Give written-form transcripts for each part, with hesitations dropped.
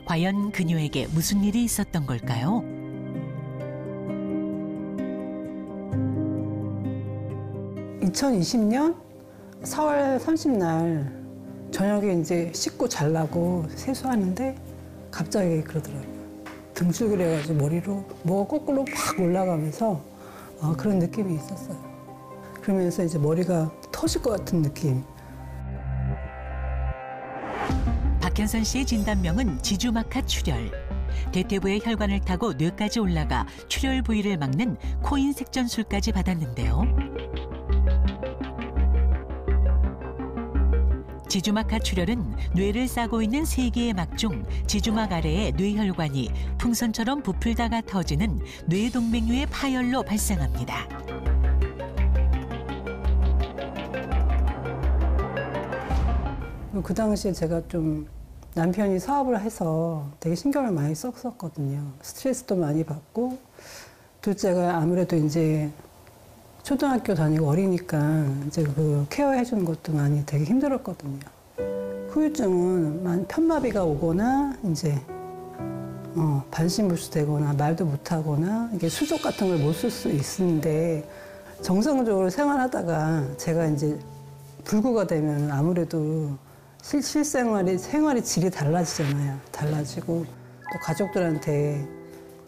과연 그녀에게 무슨 일이 있었던 걸까요? (2020년) 4월 30날 저녁에 이제 씻고 자려고 세수하는데 갑자기 그러더라고요. 등줄기를 해가지고 머리로 뭐가 거꾸로 팍 올라가면서 그런 느낌이 있었어요. 그러면서 이제 머리가 터질 것 같은 느낌. 박현선 씨의 진단명은 지주막하 출혈. 대퇴부의 혈관을 타고 뇌까지 올라가 출혈 부위를 막는 코인 색전술까지 받았는데요. 지주막하 출혈은 뇌를 싸고 있는 3개의 막 중 지주막 아래의 뇌혈관이 풍선처럼 부풀다가 터지는 뇌동맥류의 파열로 발생합니다. 그 당시에 제가 좀 남편이 사업을 해서 되게 신경을 많이 썼었거든요. 스트레스도 많이 받고, 둘째가 아무래도 이제 초등학교 다니고 어리니까 이제 그 케어해 주는 것도 많이 되게 힘들었거든요. 후유증은 편마비가 오거나 이제 반신불수되거나 말도 못하거나 이게 수족 같은 걸 못 쓸 수 있는데, 정상적으로 생활하다가 제가 이제 불구가 되면 아무래도 생활의 질이 달라지잖아요. 달라지고 또 가족들한테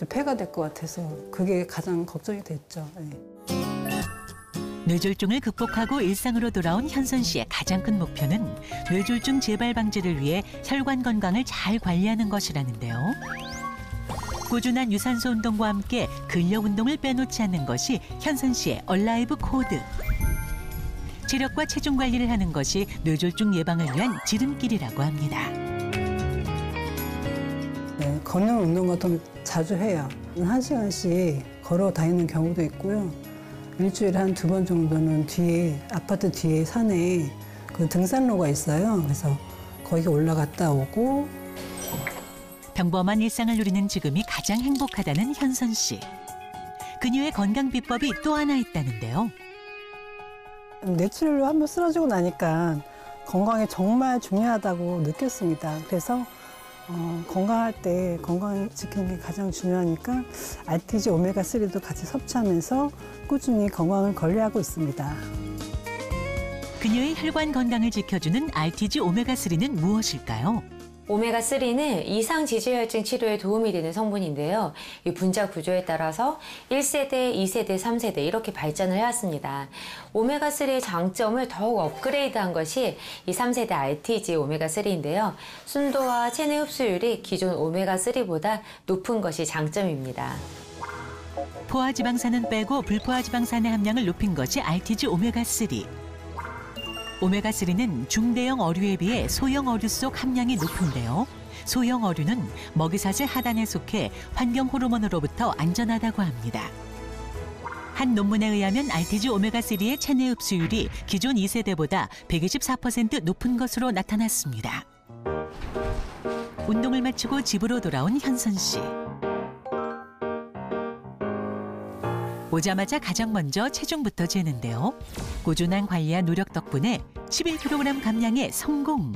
폐가 될 것 같아서 그게 가장 걱정이 됐죠. 네. 뇌졸중을 극복하고 일상으로 돌아온 현선 씨의 가장 큰 목표는 뇌졸중 재발 방지를 위해 혈관 건강을 잘 관리하는 것이라는데요. 꾸준한 유산소 운동과 함께 근력 운동을 빼놓지 않는 것이 현선 씨의 얼라이브 코드. 체력과 체중 관리를 하는 것이 뇌졸중 예방을 위한 지름길이라고 합니다. 네, 걷는 운동 같은 거 자주 해요. 1시간씩 걸어 다니는 경우도 있고요. 일주일에 한 2번 정도는 아파트 뒤에 산에 그 등산로가 있어요. 그래서 거기 올라갔다 오고. 평범한 일상을 누리는 지금이 가장 행복하다는 현선 씨. 그녀의 건강 비법이 또 하나 있다는데요. 뇌출혈로 한번 쓰러지고 나니까 건강이 정말 중요하다고 느꼈습니다. 그래서 건강할 때 건강 지키는 게 가장 중요하니까 RTG 오메가3도 같이 섭취하면서 꾸준히 건강을 관리하고 있습니다. 그녀의 혈관 건강을 지켜주는 RTG 오메가3는 무엇일까요? 오메가3는 이상 지주혈증 치료에 도움이 되는 성분인데요. 이 분자 구조에 따라서 1세대, 2세대, 3세대 이렇게 발전을 해왔습니다. 오메가3의 장점을 더욱 업그레이드한 것이 이 3세대 RTG 오메가3인데요. 순도와 체내 흡수율이 기존 오메가3보다 높은 것이 장점입니다. 포화지방산은 빼고 불포화지방산의 함량을 높인 것이 RTG 오메가3. 오메가3는 중대형 어류에 비해 소형 어류 속 함량이 높은데요. 소형 어류는 먹이사슬 하단에 속해 환경 호르몬으로부터 안전하다고 합니다. 한 논문에 의하면 RTG 오메가3의 체내 흡수율이 기존 2세대보다 124% 높은 것으로 나타났습니다. 운동을 마치고 집으로 돌아온 현선 씨. 오자마자 가장 먼저 체중부터 재는데요. 꾸준한 관리와 노력 덕분에 11kg 감량에 성공.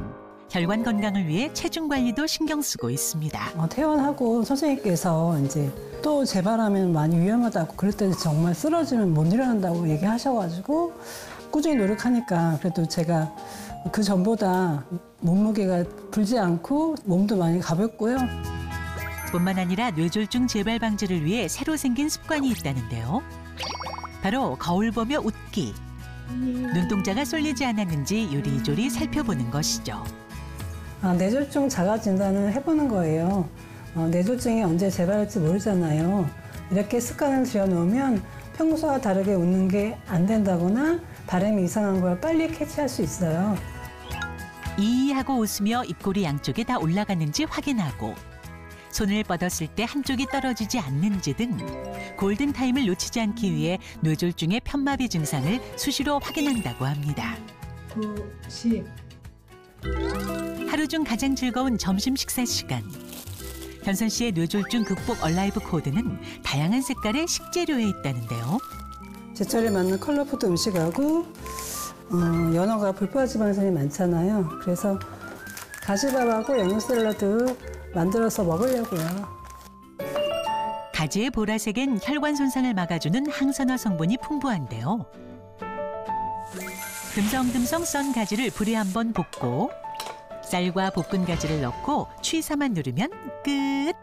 혈관 건강을 위해 체중 관리도 신경 쓰고 있습니다. 퇴원하고 선생님께서 이제 또 재발하면 많이 위험하다고 그럴 때 정말 쓰러지면 못 일어난다고 얘기하셔가지고 꾸준히 노력하니까 그래도 제가 그 전보다 몸무게가 불지 않고 몸도 많이 가볍고요. 뿐만 아니라 뇌졸중 재발 방지를 위해 새로 생긴 습관이 있다는데요. 바로 거울 보며 웃기. 눈동자가 쏠리지 않았는지 요리조리 살펴보는 것이죠. 뇌졸중 자가 진단을 해보는 거예요. 뇌졸중이 언제 재발할지 모르잖아요. 이렇게 습관을 들여놓으면 평소와 다르게 웃는 게 안 된다거나 발음이 이상한 걸 빨리 캐치할 수 있어요. 이하고 웃으며 입꼬리 양쪽에 다 올라갔는지 확인하고 손을 뻗었을 때 한쪽이 떨어지지 않는지 등 골든타임을 놓치지 않기 위해 뇌졸중의 편마비 증상을 수시로 확인한다고 합니다. 9, 10. 하루 중 가장 즐거운 점심 식사 시간. 현선 씨의 뇌졸중 극복 얼라이브 코드는 다양한 색깔의 식재료에 있다는데요. 제철에 맞는 컬러푸드 음식하고 연어가 불포화지방산이 많잖아요. 그래서 가지밥하고 연어 샐러드 만들어서 먹으려고요. 가지의 보라색엔 혈관 손상을 막아주는 항산화 성분이 풍부한데요. 듬성듬성 썬 가지를 불에 한번 볶고 쌀과 볶은 가지를 넣고 취사만 누르면 끝!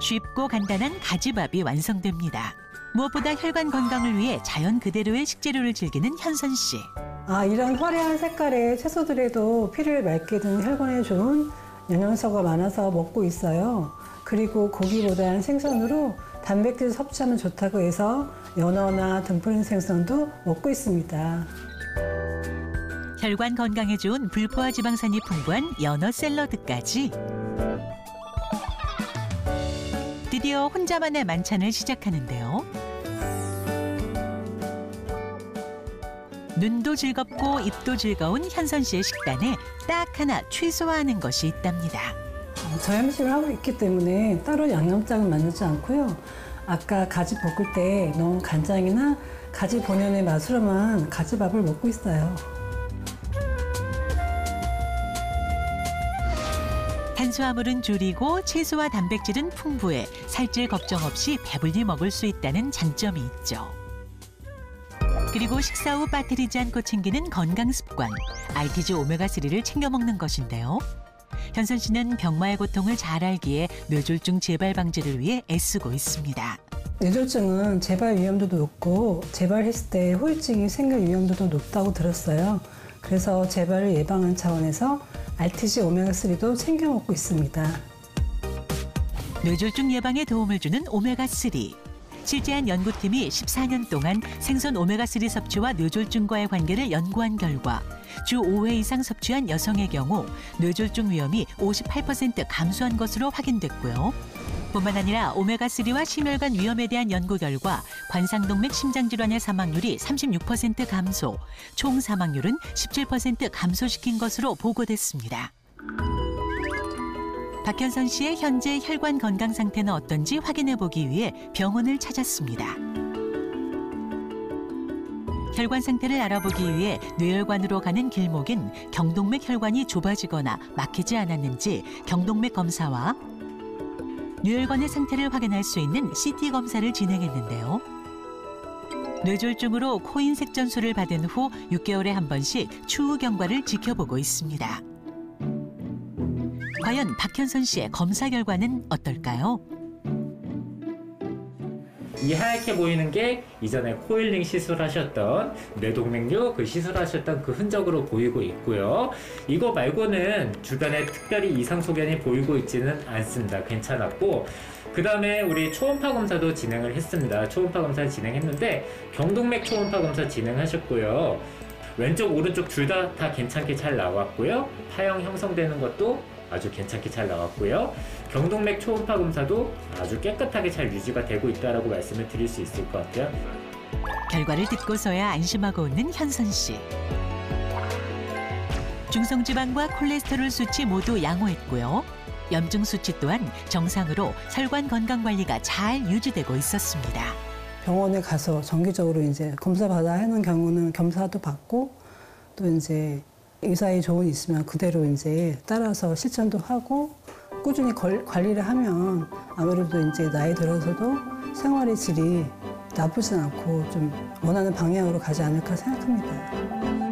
쉽고 간단한 가지밥이 완성됩니다. 무엇보다 혈관 건강을 위해 자연 그대로의 식재료를 즐기는 현선 씨. 이런 화려한 색깔의 채소들에도 피를 맑게 드는 혈관에 좋은 영양소가 많아서 먹고 있어요. 그리고 고기보다는 생선으로 단백질 섭취하면 좋다고 해서 연어나 등푸른 생선도 먹고 있습니다. 혈관 건강에 좋은 불포화 지방산이 풍부한 연어 샐러드까지. 드디어 혼자만의 만찬을 시작하는데요. 눈도 즐겁고 입도 즐거운 현선 씨의 식단에 딱 하나 최소화하는 것이 있답니다. 저염식을 하고 있기 때문에 따로 양념장을 만들지 않고요. 아까 가지 볶을 때 넣은 간장이나 가지 본연의 맛으로만 가지밥을 먹고 있어요. 탄수화물은 줄이고 채소와 단백질은 풍부해 살찔 걱정 없이 배불리 먹을 수 있다는 장점이 있죠. 그리고 식사 후 빠뜨리지 않고 챙기는 건강 습관, RTG 오메가3를 챙겨 먹는 것인데요. 현선 씨는 병마의 고통을 잘 알기에 뇌졸중 재발 방지를 위해 애쓰고 있습니다. 뇌졸중은 재발 위험도도 높고 재발했을 때 후유증이 생길 위험도도 높다고 들었어요. 그래서 재발을 예방하는 차원에서 RTG 오메가3도 챙겨 먹고 있습니다. 뇌졸중 예방에 도움을 주는 오메가3. 실제한 연구팀이 14년 동안 생선 오메가3 섭취와 뇌졸중과의 관계를 연구한 결과 주 5회 이상 섭취한 여성의 경우 뇌졸중 위험이 58% 감소한 것으로 확인됐고요. 뿐만 아니라 오메가3와 심혈관 위험에 대한 연구 결과 관상동맥 심장질환의 사망률이 36% 감소, 총 사망률은 17% 감소시킨 것으로 보고됐습니다. 박현선 씨의 현재 혈관 건강 상태는 어떤지 확인해 보기 위해 병원을 찾았습니다. 혈관 상태를 알아보기 위해 뇌혈관으로 가는 길목엔 경동맥 혈관이 좁아지거나 막히지 않았는지 경동맥 검사와 뇌혈관의 상태를 확인할 수 있는 CT 검사를 진행했는데요. 뇌졸중으로 코인 색전수를 받은 후 6개월에 한 번씩 추후 경과를 지켜보고 있습니다. 과연 박현선 씨의 검사 결과는 어떨까요? 이 하얗게 보이는 게 이전에 코일링 시술하셨던 뇌동맥류 시술하셨던 그 흔적으로 보이고 있고요. 이거 말고는 주변에 특별히 이상 소견이 보이고 있지는 않습니다. 괜찮았고 그 다음에 우리 초음파 검사도 진행을 했습니다. 초음파 검사를 진행했는데 경동맥 초음파 검사 진행하셨고요. 왼쪽 오른쪽 둘 다 괜찮게 잘 나왔고요. 파형 형성되는 것도 아주 괜찮게 잘 나왔고요. 경동맥 초음파 검사도 아주 깨끗하게 잘 유지가 되고 있다라고 말씀을 드릴 수 있을 것 같아요. 결과를 듣고서야 안심하고 웃는 현선 씨. 중성지방과 콜레스테롤 수치 모두 양호했고요. 염증 수치 또한 정상으로 혈관 건강 관리가 잘 유지되고 있었습니다. 병원에 가서 정기적으로 이제 검사 받아야 하는 경우는 검사도 받고 또 이제 의사의 조언이 있으면 그대로 이제 따라서 실천도 하고 꾸준히 관리를 하면 아무래도 이제 나이 들어서도 생활의 질이 나쁘진 않고 좀 원하는 방향으로 가지 않을까 생각합니다.